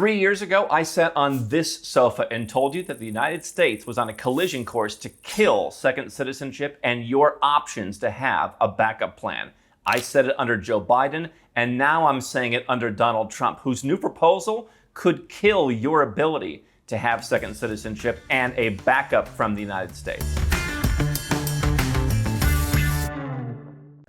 3 years ago, I sat on this sofa and told you that the United States was on a collision course to kill second citizenship and your options to have a backup plan. I said it under Joe Biden, and now I'm saying it under Donald Trump, whose new proposal could kill your ability to have second citizenship and a backup from the United States.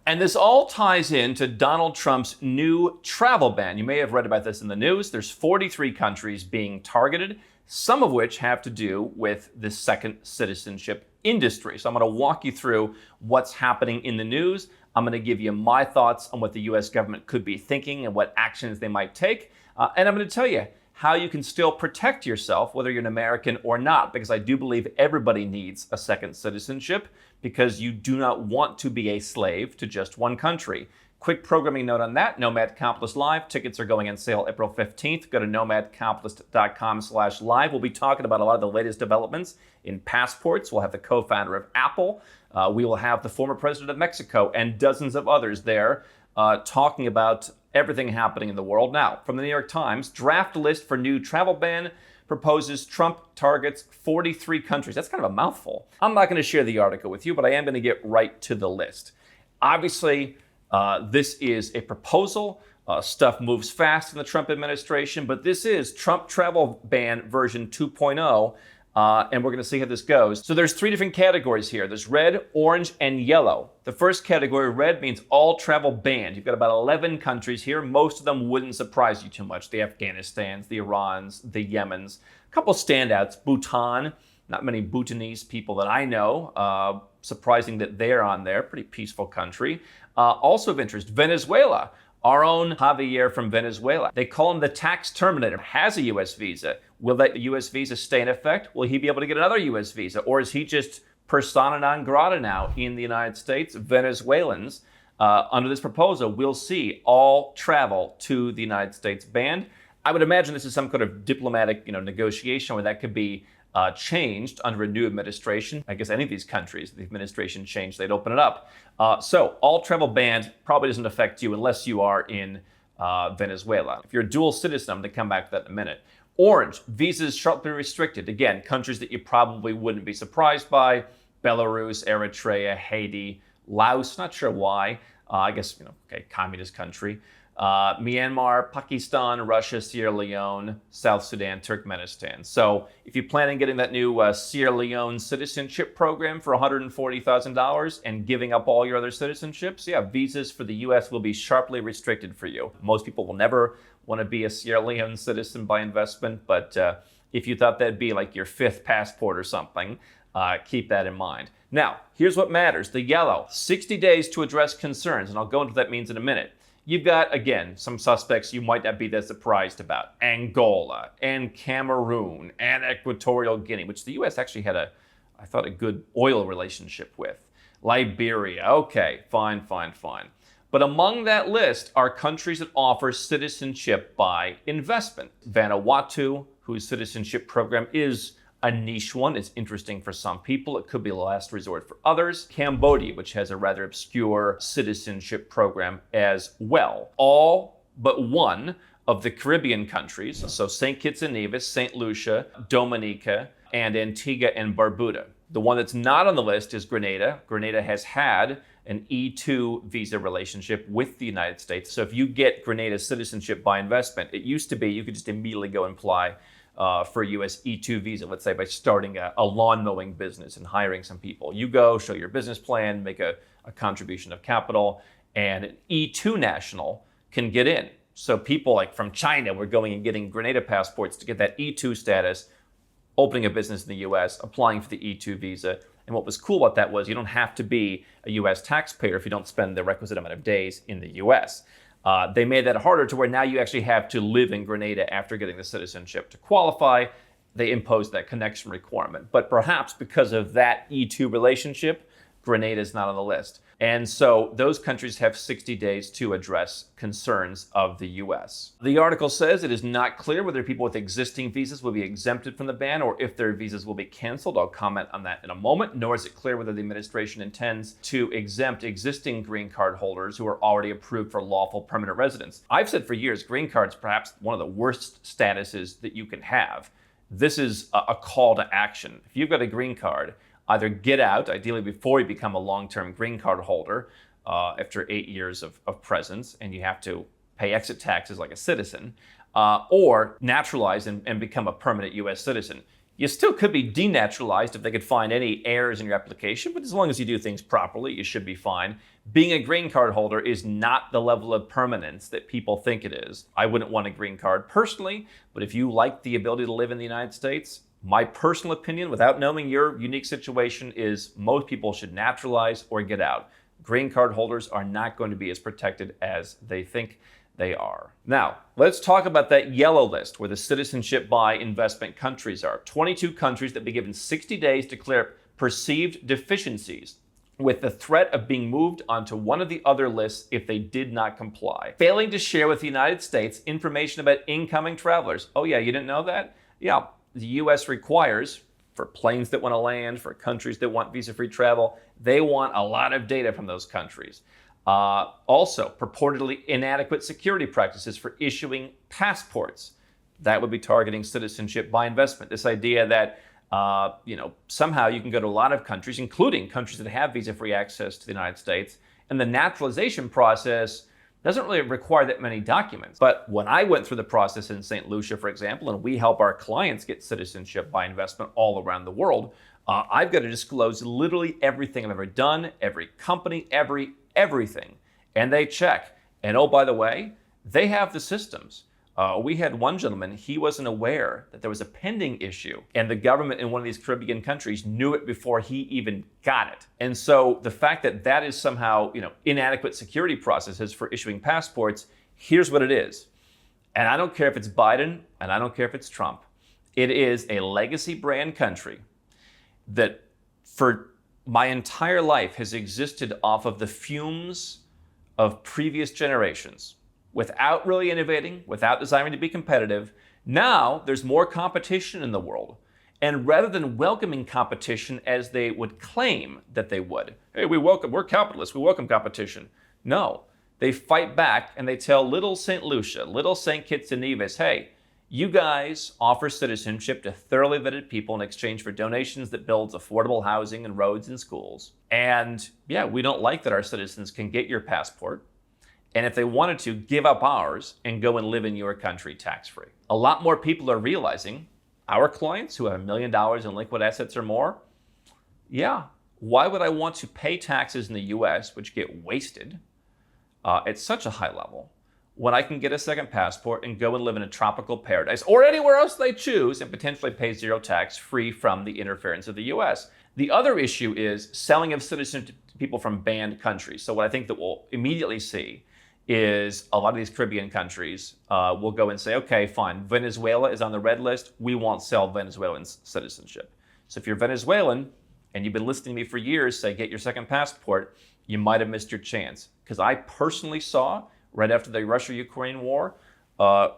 And this all ties into Donald Trump's new travel ban. You may have read about this in the news. There's 43 countries being targeted, some of which have to do with the second citizenship industry. So I'm going to walk you through what's happening in the news. I'm going to give you my thoughts on what the U.S. government could be thinking and what actions they might take. And I'm going to tell you how you can still protect yourself, whether you're an American or not, because I do believe everybody needs a second citizenship because you do not want to be a slave to just one country. Quick programming note on that, Nomad Capitalist Live. Tickets are going on sale April 15th. Go to nomadcapitalist.com/live. We'll be talking about a lot of the latest developments in passports. We'll have the co-founder of Apple. We will have the former president of Mexico and dozens of others there talking about everything happening in the world. Now, from the New York Times, draft list for new travel ban proposes Trump targets 43 countries. That's kind of a mouthful. I'm not going to share the article with you, but I am going to get right to the list. Obviously, this is a proposal. Stuff moves fast in the Trump administration, but this is Trump travel ban version 2.0. And we're going to see how this goes. So there's 3 different categories here. There's red, orange, and yellow. The first category, red, means all travel banned. You've got about 11 countries here. Most of them wouldn't surprise you too much. The Afghanistans, the Irans, the Yemens. A couple standouts, Bhutan. Not many Bhutanese people that I know. Surprising that they're on there. Pretty peaceful country. Also of interest, Venezuela. Our own Javier from Venezuela. They call him the tax terminator. Has a U.S. visa. Will that U.S. visa stay in effect? Will he be able to get another U.S. visa? Or is he just persona non grata now in the United States? Venezuelans, under this proposal, will see all travel to the United States banned. I would imagine this is some kind of diplomatic, negotiation where that could be changed under a new administration. I guess any of these countries, the administration changed, they'd open it up. So all travel banned probably doesn't affect you unless you are in Venezuela. If you're a dual citizen, I'm going to come back to that in a minute. Orange, visas sharply restricted. Again, countries that you probably wouldn't be surprised by. Belarus, Eritrea, Haiti, Laos, not sure why. I guess, communist country. Myanmar, Pakistan, Russia, Sierra Leone, South Sudan, Turkmenistan. So if you plan on getting that new Sierra Leone citizenship program for $140,000 and giving up all your other citizenships, visas for the U.S. will be sharply restricted for you. Most people will never want to be a Sierra Leone citizen by investment, but if you thought that'd be like your 5th passport or something, keep that in mind. Now, here's what matters. The yellow, 60 days to address concerns, and I'll go into what that means in a minute. You've got, again, some suspects you might not be that surprised about. Angola and Cameroon and Equatorial Guinea, which the U.S. actually had a good oil relationship with. Liberia, okay, fine. But among that list are countries that offer citizenship by investment. Vanuatu, whose citizenship program is a niche one. It's interesting for some people. It could be a last resort for others. Cambodia, which has a rather obscure citizenship program as well. All but one of the Caribbean countries, so St. Kitts and Nevis, St. Lucia, Dominica, and Antigua and Barbuda. The one that's not on the list is Grenada. Grenada has had an E2 visa relationship with the United States. So if you get Grenada's citizenship by investment, it used to be you could just immediately go and apply for a U.S. E2 visa, let's say by starting a lawn mowing business and hiring some people. You go, show your business plan, make a contribution of capital, and an E2 national can get in. So people like from China were going and getting Grenada passports to get that E2 status, opening a business in the U.S., applying for the E2 visa. And what was cool about that was you don't have to be a U.S. taxpayer if you don't spend the requisite amount of days in the U.S. They made that harder to where now you actually have to live in Grenada after getting the citizenship to qualify. They imposed that connection requirement. But perhaps because of that E2 relationship, Grenada is not on the list. And so those countries have 60 days to address concerns of the US. The article says it is not clear whether people with existing visas will be exempted from the ban or if their visas will be canceled. I'll comment on that in a moment. Nor is it clear whether the administration intends to exempt existing green card holders who are already approved for lawful permanent residence. I've said for years, green card's perhaps one of the worst statuses that you can have. This is a call to action. If you've got a green card, either get out, ideally before you become a long-term green card holder after 8 years of presence, and you have to pay exit taxes like a citizen, or naturalize and become a permanent US citizen. You still could be denaturalized if they could find any errors in your application, but as long as you do things properly, you should be fine. Being a green card holder is not the level of permanence that people think it is. I wouldn't want a green card personally, but if you like the ability to live in the United States, my personal opinion, without knowing your unique situation, is most people should naturalize or get out. Green card holders are not going to be as protected as they think they are. Now, let's talk about that yellow list where the citizenship by investment countries are. 22 countries that be given 60 days to clear perceived deficiencies with the threat of being moved onto one of the other lists if they did not comply. Failing to share with the United States information about incoming travelers. Oh yeah, you didn't know that? Yeah. The US requires, for planes that want to land, for countries that want visa-free travel, they want a lot of data from those countries. Also, purportedly inadequate security practices for issuing passports. That would be targeting citizenship by investment. This idea that somehow you can go to a lot of countries, including countries that have visa-free access to the United States, and the naturalization process doesn't really require that many documents. But when I went through the process in St. Lucia, for example, and we help our clients get citizenship by investment all around the world, I've got to disclose literally everything I've ever done, every company, everything. And they check. And oh, by the way, they have the systems. We had one gentleman, he wasn't aware that there was a pending issue, and the government in one of these Caribbean countries knew it before he even got it. And so the fact that that is somehow, inadequate security processes for issuing passports, here's what it is. And I don't care if it's Biden, and I don't care if it's Trump. It is a legacy brand country that for my entire life has existed off of the fumes of previous generations. Without really innovating, without desiring to be competitive. Now there's more competition in the world. And rather than welcoming competition as they would claim that they would, hey, we're capitalists, we welcome competition. No, they fight back and they tell little St. Lucia, little St. Kitts and Nevis, hey, you guys offer citizenship to thoroughly vetted people in exchange for donations that builds affordable housing and roads and schools. And yeah, we don't like that our citizens can get your passport. And if they wanted to, give up ours and go and live in your country tax-free. A lot more people are realizing, our clients who have $1 million in liquid assets or more, yeah, why would I want to pay taxes in the US, which get wasted at such a high level, when I can get a second passport and go and live in a tropical paradise or anywhere else they choose and potentially pay zero tax free from the interference of the US? The other issue is selling of citizenship to people from banned countries. So what I think that we'll immediately see is a lot of these Caribbean countries will go and say, okay, fine, Venezuela is on the red list. We won't sell Venezuelan citizenship. So if you're Venezuelan and you've been listening to me for years say, get your second passport, you might have missed your chance. Because I personally saw, right after the Russia-Ukraine war,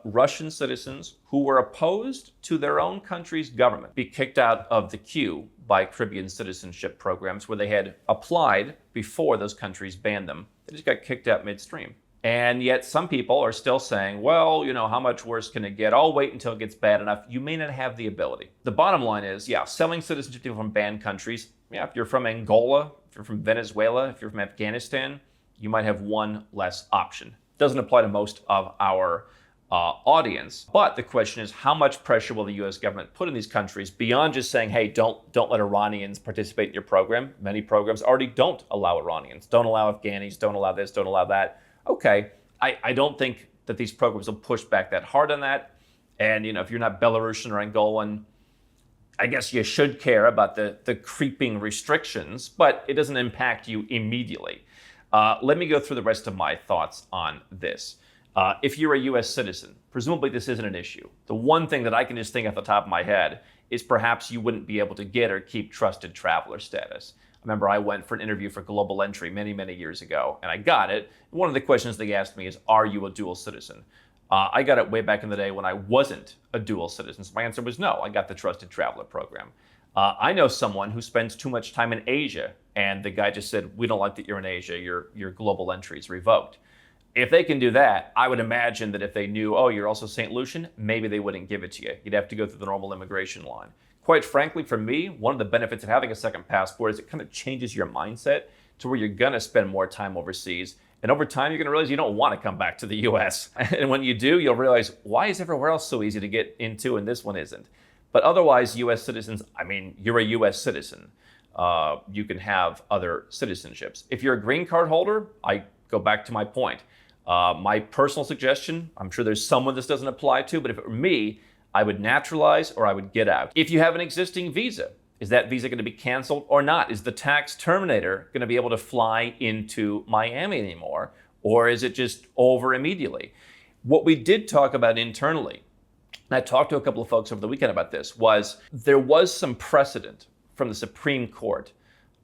Russian citizens who were opposed to their own country's government be kicked out of the queue by Caribbean citizenship programs where they had applied before those countries banned them. They just got kicked out midstream. And yet some people are still saying, well, how much worse can it get? I'll wait until it gets bad enough. You may not have the ability. The bottom line is, yeah, selling citizenship to people from banned countries. Yeah, if you're from Angola, if you're from Venezuela, if you're from Afghanistan, you might have one less option. Doesn't apply to most of our audience. But the question is, how much pressure will the US government put in these countries beyond just saying, hey, don't let Iranians participate in your program? Many programs already don't allow Iranians, don't allow Afghanis, don't allow this, don't allow that. Okay, I don't think that these programs will push back that hard on that. And if you're not Belarusian or Angolan, I guess you should care about the creeping restrictions, but it doesn't impact you immediately. Let me go through the rest of my thoughts on this. If you're a US citizen, presumably this isn't an issue. The one thing that I can just think off the top of my head is perhaps you wouldn't be able to get or keep trusted traveler status. remember I went for an interview for Global Entry many, many years ago, and I got it. One of the questions they asked me is, are you a dual citizen? I got it way back in the day when I wasn't a dual citizen. So my answer was no. I got the Trusted Traveler program. I know someone who spends too much time in Asia, and the guy just said, we don't like that you're in Asia, your global entry is revoked. If they can do that, I would imagine that if they knew, oh, you're also St. Lucian, maybe they wouldn't give it to you. You'd have to go through the normal immigration line. Quite frankly, for me, one of the benefits of having a second passport is it kind of changes your mindset to where you're gonna spend more time overseas. And over time, you're gonna realize you don't wanna come back to the US. And when you do, you'll realize, why is everywhere else so easy to get into and this one isn't? But otherwise, US citizens, I mean, you're a US citizen. You can have other citizenships. If you're a green card holder, I go back to my point. My personal suggestion, I'm sure there's someone this doesn't apply to, but if it were me, I would naturalize or I would get out. If you have an existing visa, is that visa going to be canceled or not? Is the tax terminator going to be able to fly into Miami anymore? Or is it just over immediately? What we did talk about internally, and I talked to a couple of folks over the weekend about this, was there was some precedent from the Supreme Court,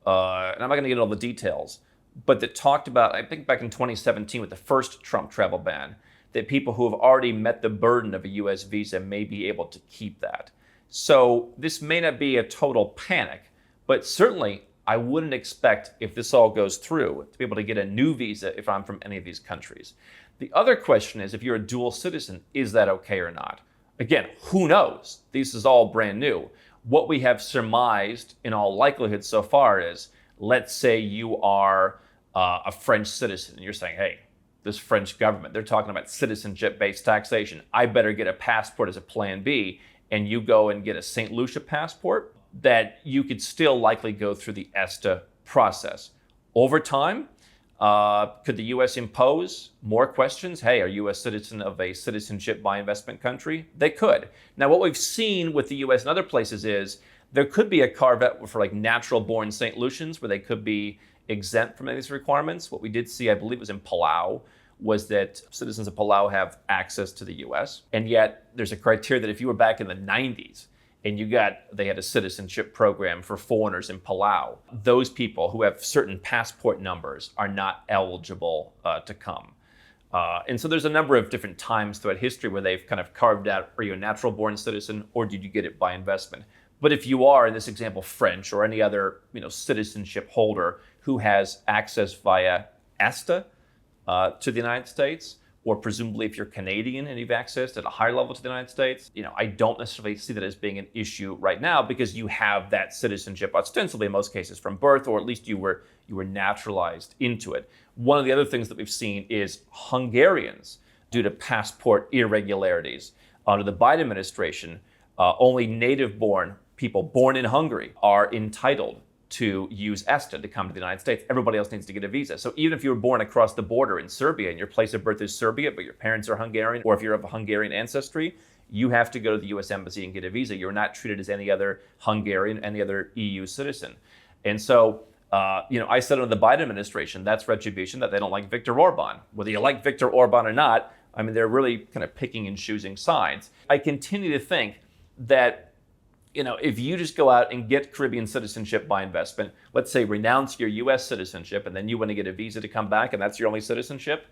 and I'm not going to get into all the details, but that talked about, I think back in 2017 with the first Trump travel ban, that people who have already met the burden of a US visa may be able to keep that. So this may not be a total panic, but certainly I wouldn't expect, if this all goes through, to be able to get a new visa if I'm from any of these countries. The other question is, if you're a dual citizen, is that okay or not? Again, who knows? This is all brand new. What we have surmised in all likelihood so far is, let's say you are a French citizen and you're saying, hey, this French government, they're talking about citizenship-based taxation. I better get a passport as a plan B, and you go and get a St. Lucia passport, that you could still likely go through the ESTA process. Over time, could the US impose more questions? Hey, are you a citizen of a citizenship by investment country? They could. Now, what we've seen with the US and other places is there could be a carve-out for like natural-born St. Lucians where they could be exempt from any of these requirements. What we did see, I believe it was in Palau, was that citizens of Palau have access to the US. And yet there's a criteria that if you were back in the 90s and they had a citizenship program for foreigners in Palau, those people who have certain passport numbers are not eligible to come. And so there's a number of different times throughout history where they've kind of carved out, are you a natural born citizen or did you get it by investment? But if you are, in this example, French or any other citizenship holder who has access via ESTA to the United States, or presumably if you're Canadian and you've accessed at a higher level to the United States, I don't necessarily see that as being an issue right now because you have that citizenship ostensibly in most cases from birth, or at least you were naturalized into it. One of the other things that we've seen is Hungarians, due to passport irregularities under the Biden administration, only native-born people born in Hungary are entitled to use ESTA to come to the United States. Everybody else needs to get a visa. So even if you were born across the border in Serbia and your place of birth is Serbia, but your parents are Hungarian, or if you're of a Hungarian ancestry, you have to go to the US Embassy and get a visa. You're not treated as any other Hungarian, any other EU citizen. And so, I said under the Biden administration, that's retribution, that they don't like Viktor Orban. Whether you like Viktor Orban or not, they're really kind of picking and choosing sides. I continue to think that if you just go out and get Caribbean citizenship by investment, let's say renounce your US citizenship, and then you want to get a visa to come back and that's your only citizenship,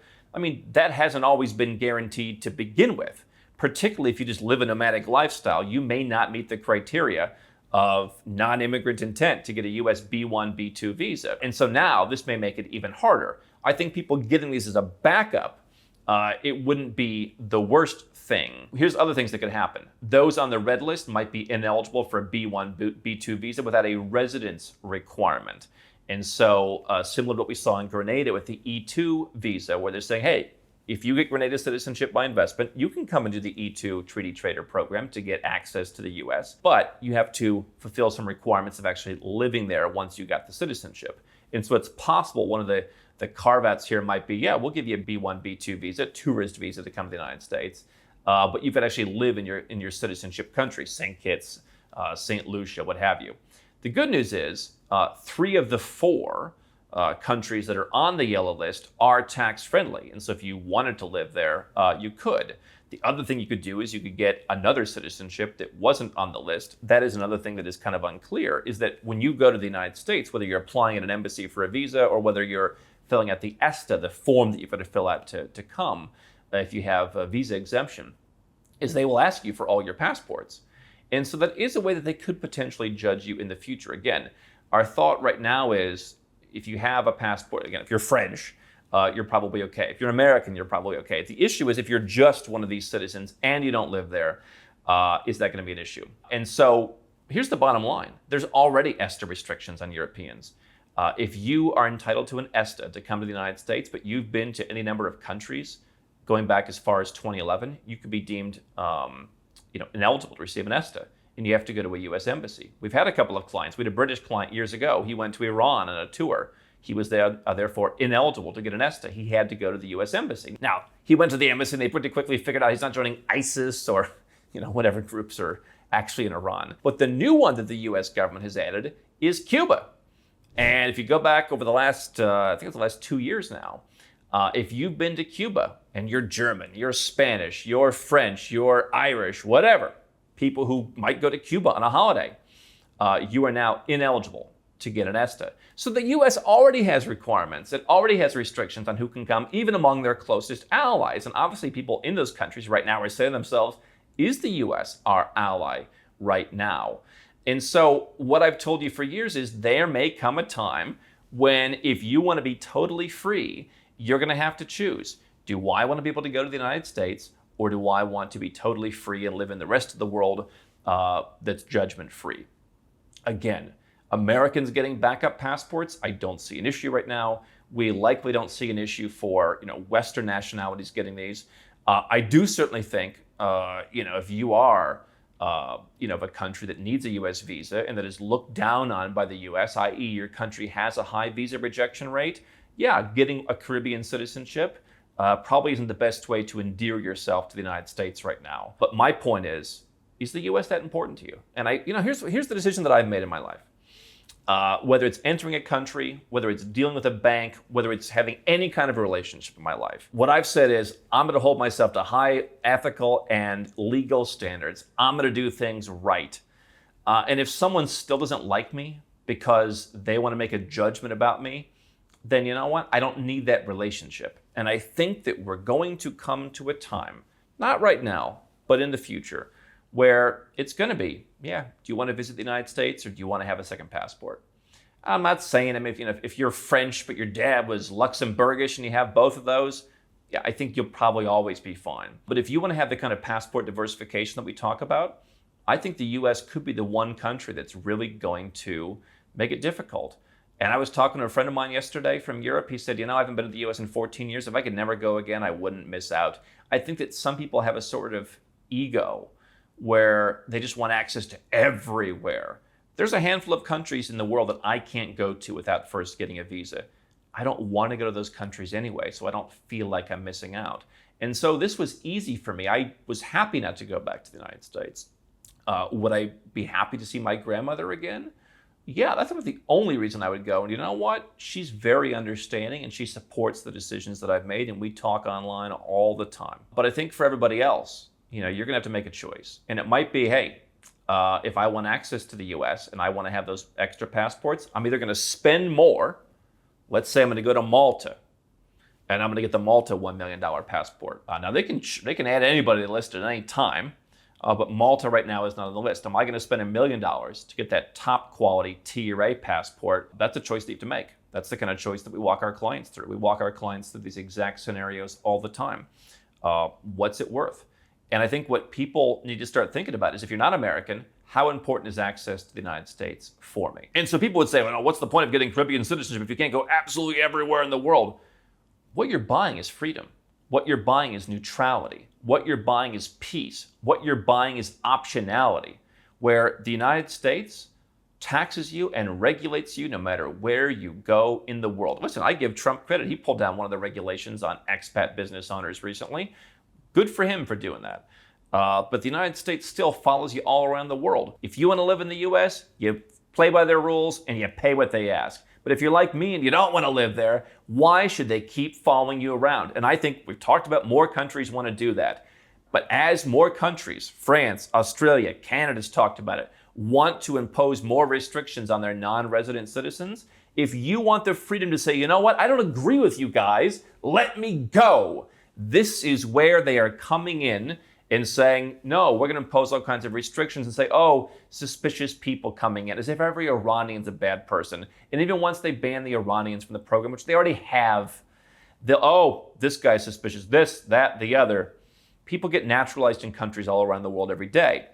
that hasn't always been guaranteed to begin with. Particularly if you just live a nomadic lifestyle, you may not meet the criteria of non-immigrant intent to get a US B1, B2 visa. And so now this may make it even harder. I think people getting these as a backup, it wouldn't be the worst thing. Here's other things that could happen. Those on the red list might be ineligible for a B1, B2 visa without a residence requirement. And so similar to what we saw in Grenada with the E2 visa, where they're saying, hey, if you get Grenada citizenship by investment, you can come into the E2 Treaty Trader program to get access to the US, but you have to fulfill some requirements of actually living there once you got the citizenship. And so it's possible one of the carve-outs here might be, we'll give you a B1, B2 visa, tourist visa to come to the United States, but you've got to actually live in your citizenship country, St. Kitts, St. Lucia, what have you. The good news is 3 of the 4 countries that are on the yellow list are tax-friendly. And so if you wanted to live there, you could. The other thing you could do is you could get another citizenship that wasn't on the list. That is another thing that is kind of unclear, is that when you go to the United States, whether you're applying at an embassy for a visa or whether you're filling out the ESTA, the form that you've got to fill out to come, if you have a visa exemption, is they will ask you for all your passports. And so that is a way that they could potentially judge you in the future. Again, our thought right now is if you have a passport, again, if you're French, you're probably okay. If you're American, you're probably okay. The issue is if you're just one of these citizens and you don't live there, is that going to be an issue? And so here's the bottom line. There's already ESTA restrictions on Europeans. If you are entitled to an ESTA to come to the United States, but you've been to any number of countries going back as far as 2011, you could be deemed ineligible to receive an ESTA, and you have to go to a U.S. embassy. We've had a couple of clients. We had a British client years ago. He went to Iran on a tour. He was there, therefore ineligible to get an ESTA. He had to go to the U.S. embassy. Now, he went to the embassy and they pretty quickly figured out he's not joining ISIS or whatever groups are actually in Iran. But the new one that the U.S. government has added is Cuba. And if you go back over the last, I think it's the last 2 years now, if you've been to Cuba and you're German, you're Spanish, you're French, you're Irish, whatever, people who might go to Cuba on a holiday, you are now ineligible to get an ESTA. So the U.S. already has requirements. It already has restrictions on who can come, even among their closest allies. And obviously people in those countries right now are saying to themselves, is the U.S. our ally right now? And so what I've told you for years is there may come a time when if you want to be totally free, you're going to have to choose. Do I want to be able to go to the United States, or do I want to be totally free and live in the rest of the world that's judgment-free? Again, Americans getting backup passports, I don't see an issue right now. We likely don't see an issue for Western nationalities getting these. I do certainly think if you are of a country that needs a U.S. visa and that is looked down on by the U.S., i.e. your country has a high visa rejection rate, yeah, getting a Caribbean citizenship probably isn't the best way to endear yourself to the United States right now. But my point is the U.S. that important to you? And here's the decision that I've made in my life. Whether it's entering a country, whether it's dealing with a bank, whether it's having any kind of a relationship in my life, what I've said is I'm going to hold myself to high ethical and legal standards. I'm going to do things right. And if someone still doesn't like me because they want to make a judgment about me, then you know what? I don't need that relationship. And I think that we're going to come to a time, not right now, but in the future, where it's going to be, do you want to visit the United States or do you want to have a second passport? I'm not saying, if you're French but your dad was Luxembourgish and you have both of those, I think you'll probably always be fine. But if you want to have the kind of passport diversification that we talk about, I think the U.S. could be the one country that's really going to make it difficult. And I was talking to a friend of mine yesterday from Europe. He said, I haven't been to the U.S. in 14 years. If I could never go again, I wouldn't miss out. I think that some people have a sort of ego where they just want access to everywhere. There's a handful of countries in the world that I can't go to without first getting a visa. I don't want to go to those countries anyway, so I don't feel like I'm missing out. And so this was easy for me. I was happy not to go back to the United States. Would I be happy to see my grandmother again? Yeah, that's about the only reason I would go. And you know what? She's very understanding and she supports the decisions that I've made, and we talk online all the time. But I think for everybody else, you're going to have to make a choice. And it might be, hey, if I want access to the U.S. and I want to have those extra passports, I'm either going to spend more. Let's say I'm going to go to Malta and I'm going to get the Malta $1 million passport. Now they can add anybody to the list at any time. But Malta right now is not on the list. Am I going to spend $1 million to get that top quality TRA passport? That's a choice that you have to make. That's the kind of choice that we walk our clients through. We walk our clients through these exact scenarios all the time. What's it worth? And I think what people need to start thinking about is if you're not American, how important is access to the United States for me? And so people would say, well, what's the point of getting Caribbean citizenship if you can't go absolutely everywhere in the world? What you're buying is freedom. What you're buying is neutrality. What you're buying is peace. What you're buying is optionality, where the United States taxes you and regulates you no matter where you go in the world. Listen, I give Trump credit. He pulled down one of the regulations on expat business owners recently. Good for him for doing that. But the United States still follows you all around the world. If you want to live in the U.S., you play by their rules and you pay what they ask. But if you're like me and you don't want to live there, why should they keep following you around? And I think we've talked about more countries want to do that. But as more countries, France, Australia, Canada's talked about it, want to impose more restrictions on their non-resident citizens, if you want the freedom to say, you know what, I don't agree with you guys, let me go. This is where they are coming in and saying, no, we're going to impose all kinds of restrictions and say, oh, suspicious people coming in, as if every Iranian's a bad person. And even once they ban the Iranians from the program, which they already have, oh, this guy's suspicious, this, that, the other. People get naturalized in countries all around the world every day.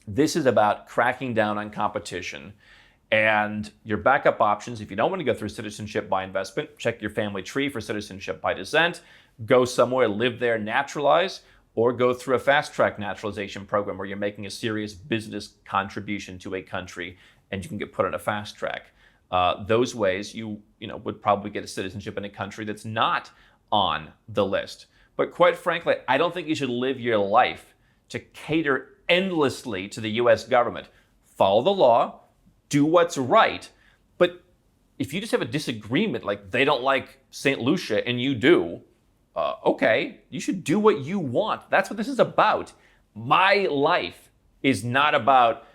This is about cracking down on competition. And your backup options, if you don't want to go through citizenship by investment, check your family tree for citizenship by descent, go somewhere, live there, naturalize, or go through a fast-track naturalization program where you're making a serious business contribution to a country and you can get put on a fast track. Those ways you would probably get a citizenship in a country that's not on the list. But quite frankly, I don't think you should live your life to cater endlessly to the US government. Follow the law, do what's right, but if you just have a disagreement, like they don't like St. Lucia and you do, okay, you should do what you want. That's what this is about. My life is not about,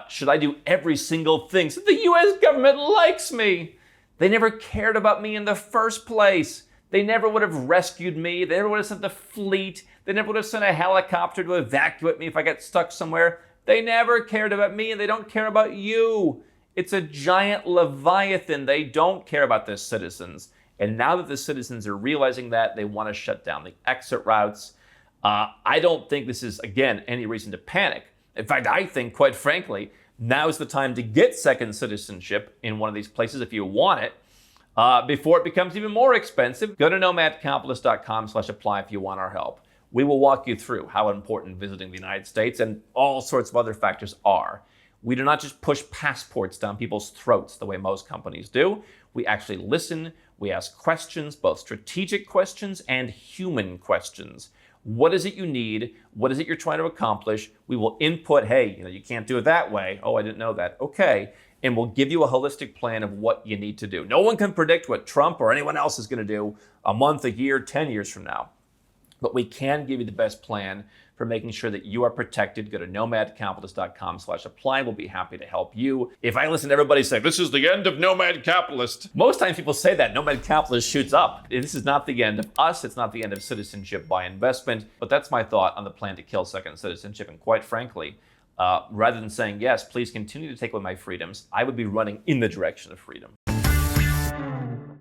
should I do every single thing so the US government likes me? They never cared about me in the first place. They never would have rescued me. They never would have sent the fleet. They never would have sent a helicopter to evacuate me if I got stuck somewhere. They never cared about me, and they don't care about you. It's a giant leviathan. They don't care about their citizens. And now that the citizens are realizing that, they want to shut down the exit routes. I don't think this is, again, any reason to panic. In fact, I think, quite frankly, now's the time to get second citizenship in one of these places if you want it, before it becomes even more expensive. Go to nomadcapitalist.com/apply if you want our help. We will walk you through how important visiting the United States and all sorts of other factors are. We do not just push passports down people's throats the way most companies do. We actually listen. We ask questions, both strategic questions and human questions. What is it you need? What is it you're trying to accomplish? We will input, hey, you can't do it that way. Oh, I didn't know that. Okay. And we'll give you a holistic plan of what you need to do. No one can predict what Trump or anyone else is going to do a month, a year, 10 years from now. But we can give you the best plan for making sure that you are protected. Go to nomadcapitalist.com/apply. We'll be happy to help you. If I listen to everybody say, this is the end of Nomad Capitalist, most times people say that, Nomad Capitalist shoots up. This is not the end of us. It's not the end of citizenship by investment. But that's my thought on the plan to kill second citizenship. And quite frankly, rather than saying, yes, please continue to take away my freedoms, I would be running in the direction of freedom.